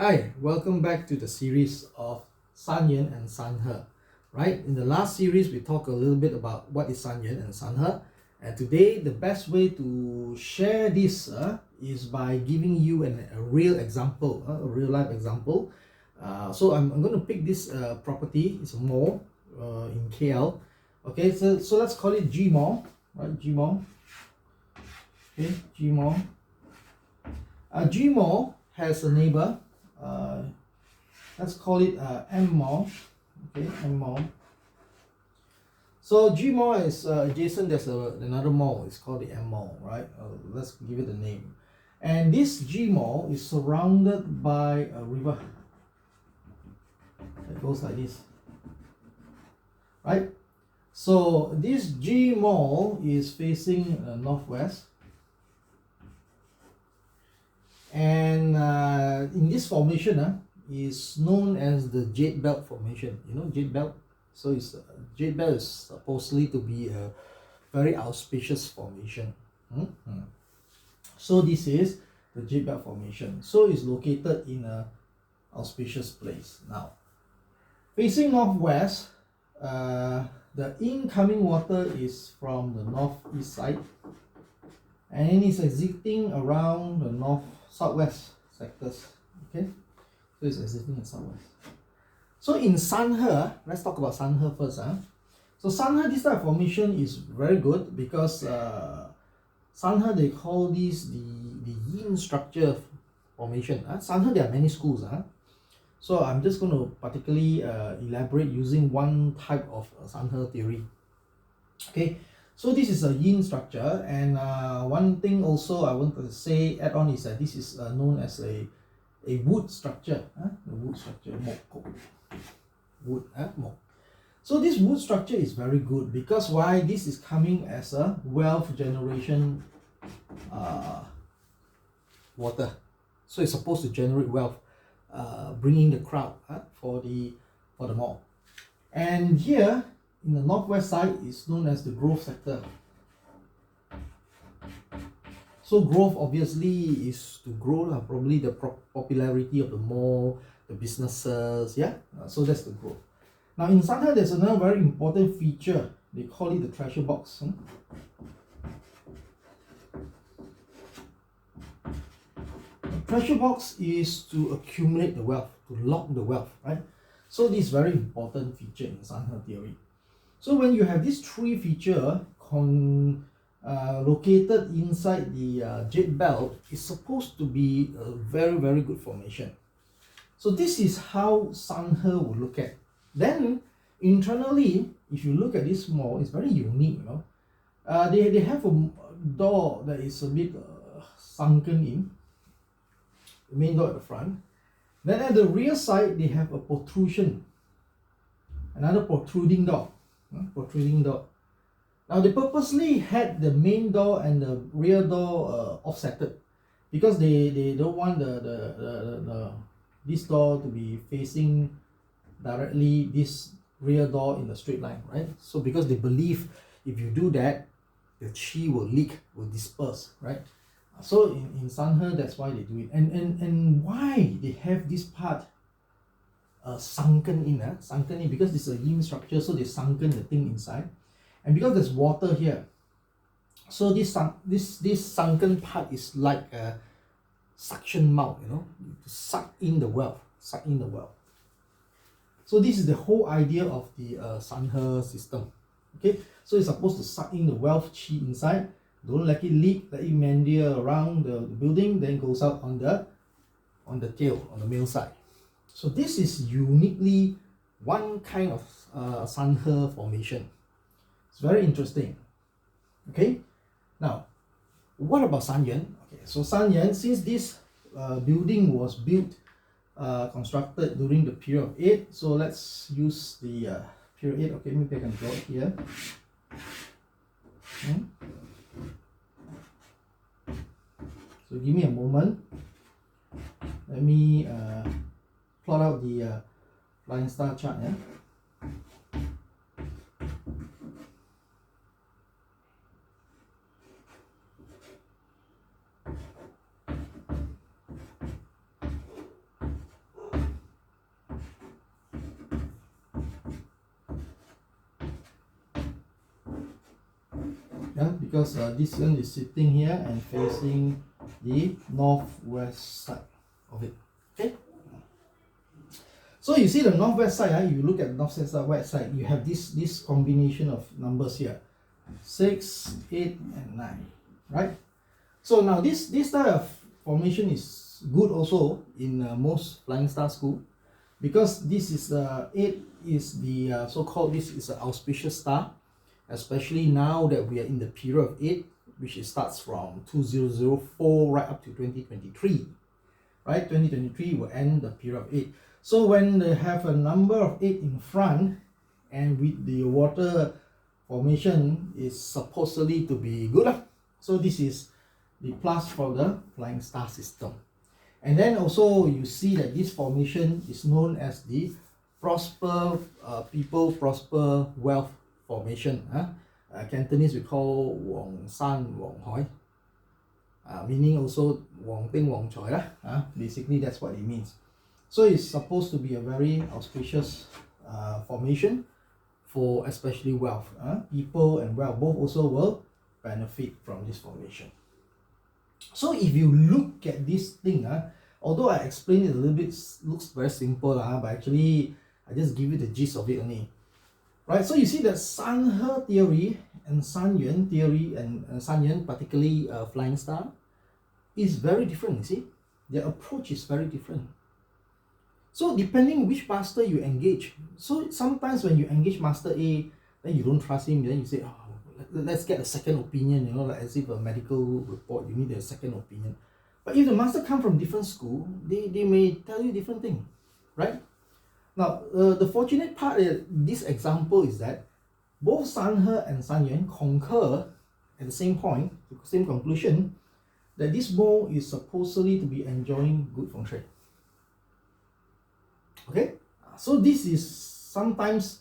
Hi, welcome back to the series of San Yuan and San He. Right? In the last series, we talked a little bit about what is San Yuan and San He. And today, the best way to share this is by giving you a real example, a real life example. So I'm going to pick this property. It's a mall in KL. Okay, so let's call it G Mall, right? G Mall. Okay, G Mall. G Mall has a neighbor. Let's call it M Mall. Okay, M Mall. So G Mall is adjacent. There's another mall. It's called the M Mall, right? Let's give it a name. And this G Mall is surrounded by a river. It goes like this, right? So this G Mall is facing northwest. And in this formation is known as the Jade Belt Formation. You know Jade Belt? So it's Jade Belt is supposedly to be a very auspicious formation. So this is the Jade Belt Formation. So it's located in a auspicious place. Now, facing northwest, the incoming water is from the northeast side, and it's exiting around the southwest sectors. Okay, so it's exiting in southwest. So in San He, let's talk about San He first. So San He, this type of formation is very good because San He, they call this the yin structure formation. San He, there are many schools. So I'm just going to particularly elaborate using one type of San He theory. Okay, so this is a yin structure, and one thing also I want to say add on is that this is known as a wood structure. The wood structure, wood, mok. So this wood structure is very good because why? This is coming as a wealth generation water. So it's supposed to generate wealth, bringing the crowd for the mall. And here in the northwest side is known as the growth sector. So growth obviously is to grow, probably the popularity of the mall, the businesses, yeah. So that's the growth. Now in San He, there's another very important feature. They call it the treasure box. The treasure box is to accumulate the wealth, to lock the wealth, right? So this is very important feature in San He theory. So when you have these three features located inside the Jade Belt, it's supposed to be a very, very good formation. So this is how San He will look at. Then internally, if you look at this mall, it's very unique. They have a door that is a bit sunken in. The main door at the front. Then at the rear side, they have a protrusion, another protruding door. Now they purposely had the main door and the rear door offsetted because they don't want this door to be facing directly this rear door in the straight line, right? So because they believe if you do that, the qi will leak, will disperse, right? So in San He, that's why they do it. And why they have this part sunken in because it's a yin structure, so they sunken the thing inside, and because there's water here, so this sunken part is like a suction mouth, to suck in the wealth. So this is the whole idea of the San He system. Okay, so it's supposed to suck in the wealth chi inside, don't let it leak, let it meander around the building, then goes out on the tail, on the male side. So this is uniquely one kind of San He formation. It's very interesting. Okay, now what about San Yuan? Okay, so San Yuan, since this building was constructed during the period of 8, so let's use the period 8. Okay, maybe I can draw it here. So give me a moment. Let me plot out the flying star chart. because this one is sitting here and facing the northwest side of it. Okay. So you see the northwest side, you look at the northwest side, you have this combination of numbers here, 6, 8, and 9, right? So now this type of formation is good also in most flying star school, because this is 8 is the so-called, this is an auspicious star, especially now that we are in the period of 8, which it starts from 2004 right up to 2023, right? 2023 will end the period of 8. So when they have a number of 8 in front, and with the water formation is supposedly to be good. So this is the plus for the flying star system. And then also you see that this formation is known as the prosper people, prosper wealth formation. Cantonese we call Wang San Wang Hoi, meaning also Wang Ting Wang Choi. Basically that's what it means. So it's supposed to be a very auspicious formation for especially wealth. People and wealth both also will benefit from this formation. So if you look at this thing, although I explained it a little bit, looks very simple, but actually I just give you the gist of it only. Right, so you see that San-He theory and San-Yuan theory, and San-Yuan particularly flying star, is very different, you see. Their approach is very different. So depending which master you engage, so sometimes when you engage master A, then you don't trust him, then you say, oh, let's get a second opinion, you know, like as if a medical report, you need a second opinion. But if the master come from different school, they may tell you different thing, right? Now, the fortunate part in this example is that both San-He and San-Yuan concur at the same point, the same conclusion, that this mo is supposedly to be enjoying good feng shui. Okay, so this is sometimes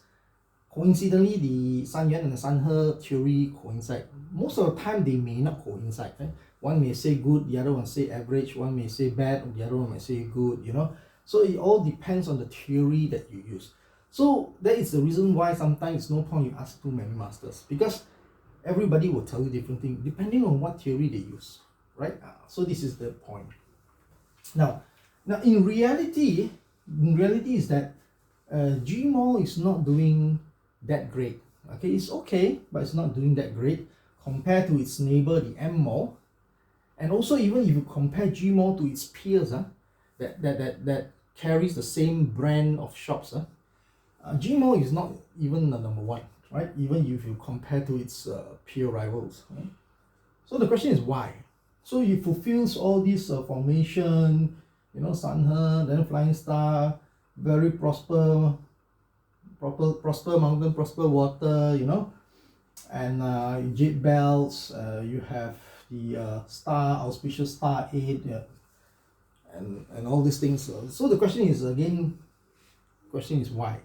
coincidentally the San-Yuan and the San-He theory coincide. Most of the time they may not coincide. One may say good, the other one say average, one may say bad, the other one may say good, you know. So it all depends on the theory that you use. So that is the reason why sometimes it's no point you ask too many masters, because everybody will tell you different things depending on what theory they use, right? So this is the point. Now in reality is that Gmo is not doing that great. Okay, it's okay, but it's not doing that great compared to its neighbor, the M-Mo. And also, even if you compare Gmo to its peers, that carries the same brand of shops, Gmo is not even the number one, right? Even if you compare to its peer rivals. Right? So the question is why? So it fulfills all these formation, you know, San-He, then flying star, very prosper mountain, prosper water, you know, and jade belts, you have the star, auspicious star 8, and all these things. So the question is why?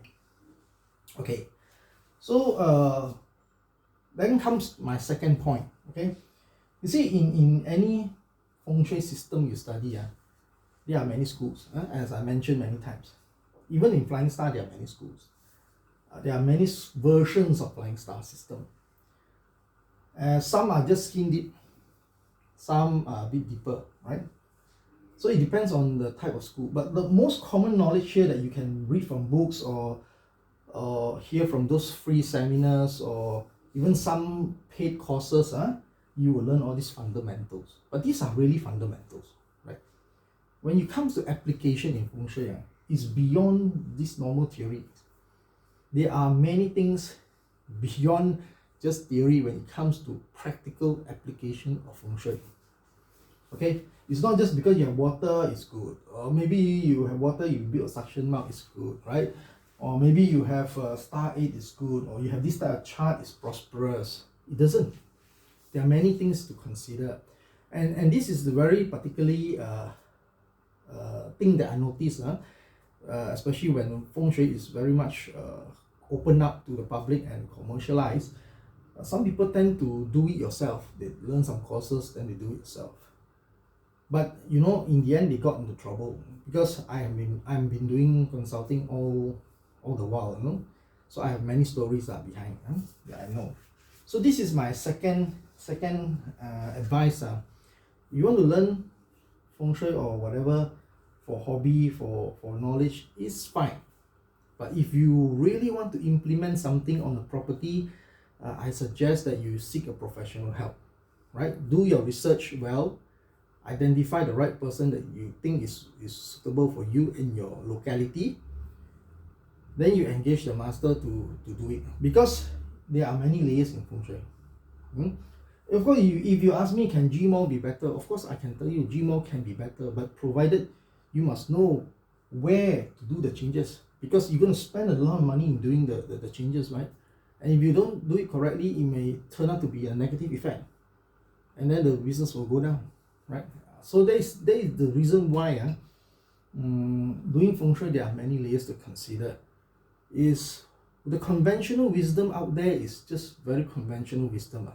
Okay, so then comes my second point. Okay, you see, in any feng shui system you study, there are many schools, as I mentioned many times. Even in flying star, there are many schools. There are many versions of flying star system. Some are just skin deep, some are a bit deeper, right? So it depends on the type of school. But the most common knowledge here that you can read from books or hear from those free seminars or even some paid courses, you will learn all these fundamentals. But these are really fundamentals, right? When it comes to application in feng shui, it's beyond this normal theory. There are many things beyond just theory when it comes to practical application of feng shui. Okay, it's not just because you have water, it's good. Or maybe you have water, you build a suction mount, it's good, right? Or maybe you have star 8, it's good. Or you have this type of chart, it's prosperous. It doesn't. There are many things to consider. And this is the very particularly thing that I noticed, especially when feng shui is very much open up to the public and commercialized. Some people tend to do it yourself. They learn some courses, then they do it yourself. But you know, in the end, they got into trouble because I've been doing consulting all the while, you know. So I have many stories behind that I know. So this is my second second advice, you want to learn Feng Shui or whatever for hobby, for knowledge, is fine. But if you really want to implement something on a property, I suggest that you seek a professional help, right? Do your research well, identify the right person that you think is suitable for you in your locality. Then you engage the master to do it, because there are many layers in Feng Shui. Of course, if you ask me, can Gmall be better? Of course, I can tell you Gmall can be better, but provided you must know where to do the changes, because you're going to spend a lot of money in doing the changes, right? And if you don't do it correctly, it may turn out to be a negative effect, and then the business will go down, right? So that is the reason why doing Feng Shui, there are many layers to consider. Is the conventional wisdom out there is just very conventional wisdom.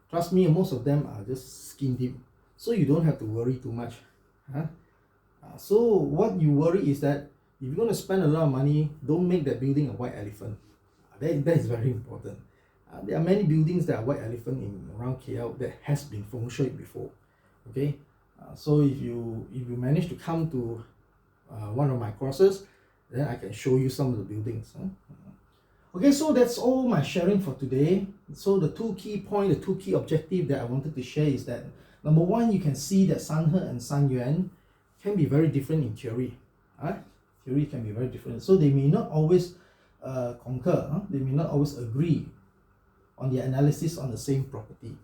Trust me, most of them are just skin deep, so you don't have to worry too much. So what you worry is that if you're going to spend a lot of money, don't make that building a white elephant. That is very important. There are many buildings that are white elephant around KL that has been Feng Shui before. Okay, so if you manage to come to one of my courses, then I can show you some of the buildings. Okay, so that's all my sharing for today. So the two key points, the two key objectives that I wanted to share is that, number one, you can see that San He and San Yuan can be very different in theory. Theory can be very different. So they may not always concur. They may not always agree on the analysis on the same property.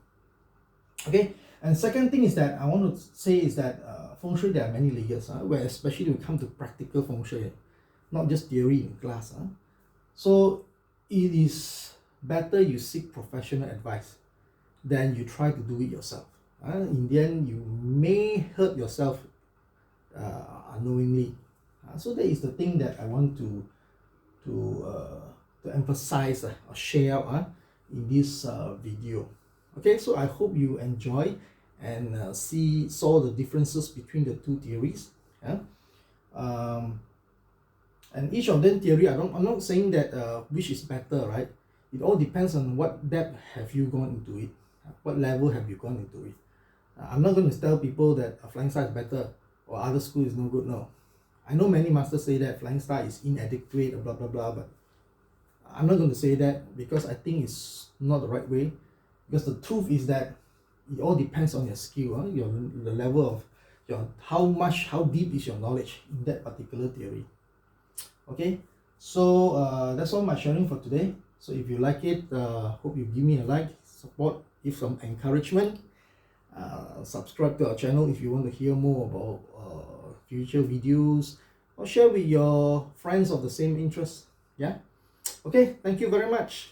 Okay, and second thing is that I want to say is that Feng Shui, there are many layers, where especially when we come to practical Feng Shui, not just theory in class. So it is better you seek professional advice than you try to do it yourself. In the end, you may hurt yourself unknowingly. So that is the thing that I want to emphasize or share out in this video. Okay, so I hope you enjoy and saw the differences between the two theories. And each of them theory, I'm not saying that which is better, right? It all depends on what depth have you gone into it, what level have you gone into it. I'm not going to tell people that a flying star is better or other school is no good. No, I know many masters say that flying star is inadequate, blah blah blah, but I'm not going to say that, because I think it's not the right way. Because the truth is that it all depends on your skill, the level of how deep is your knowledge in that particular theory. Okay, so that's all my sharing for today. So if you like it, hope you give me a like, support, give some encouragement. Subscribe to our channel if you want to hear more about future videos, or share with your friends of the same interest. Yeah, okay, thank you very much.